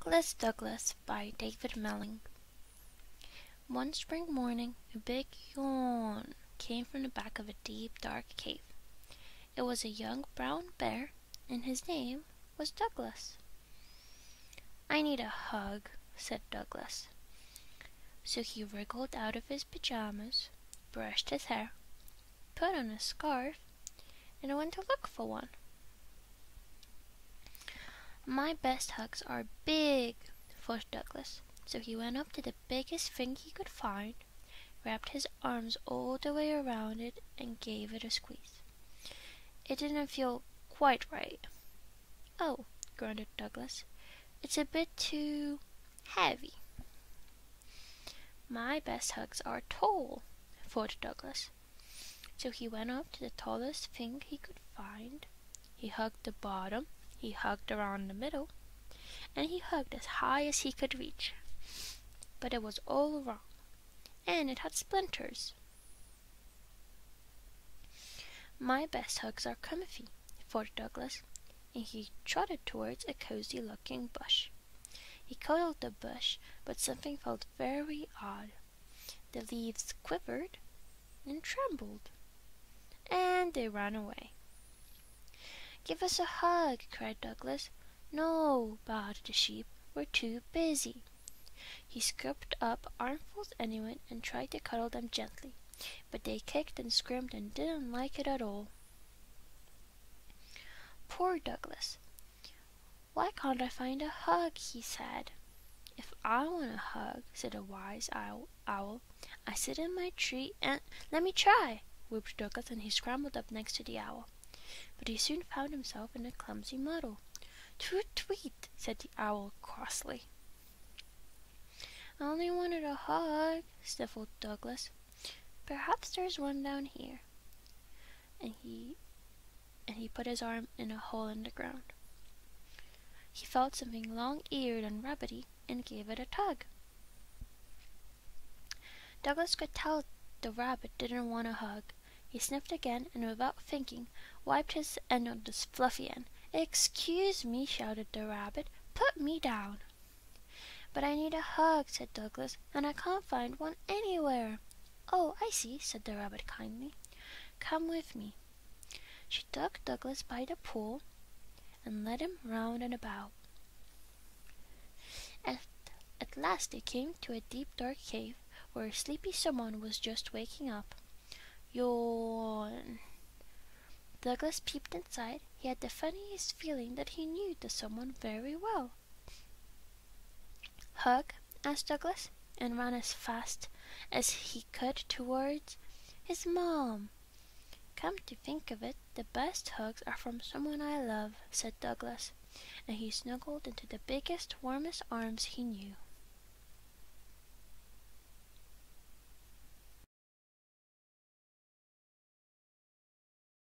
Hugless Douglas by David Melling. One spring morning, a big yawn came from the back of a deep, dark cave. It was a young brown bear, and his name was Douglas. "I need a hug," said Douglas. So he wriggled out of his pajamas, brushed his hair, put on a scarf, and went to look for one. "My best hugs are big," thought Douglas. So he went up to the biggest thing he could find, wrapped his arms all the way around it, and gave it a squeeze. It didn't feel quite right. "Oh," grunted Douglas, "it's a bit too heavy." "My best hugs are tall," thought Douglas. So he went up to the tallest thing he could find. He hugged the bottom, he hugged around the middle, and he hugged as high as he could reach. But it was all wrong, and it had splinters. "My best hugs are comfy," thought Douglas, and he trotted towards a cozy-looking bush. He cuddled the bush, but something felt very odd. The leaves quivered and trembled, and they ran away. "Give us a hug," cried Douglas. "No," bowed the sheep, "we're too busy." He scooped up armfuls anyway and tried to cuddle them gently, but they kicked and screamed and didn't like it at all. Poor Douglas. "Why can't I find a hug?" he said. "If I want a hug," said a wise owl, "I sit in my tree and—" "Let me try," whooped Douglas, and he scrambled up next to the owl. But he soon found himself in a clumsy muddle. "Tweet, tweet," said the owl crossly. "I only wanted a hug," sniffled Douglas. "Perhaps there's one down here." And he put his arm in a hole in the ground. He felt something long-eared and rabbity and gave it a tug. Douglas could tell the rabbit didn't want a hug. He sniffed again and without thinking wiped his end on this fluffy end. "Excuse me," shouted the rabbit. "Put me down." "But I need a hug," said Douglas, "and I can't find one anywhere." "Oh, I see," said the rabbit kindly. "Come with me." She took Douglas by the pool and led him round and about. At last they came to a deep, dark cave where a sleepy someone was just waking up. Yawn. Douglas peeped inside. He had the funniest feeling that he knew the someone very well. "Hug?" asked Douglas, and ran as fast as he could towards his mom. "Come to think of it, the best hugs are from someone I love," said Douglas, and he snuggled into the biggest, warmest arms he knew.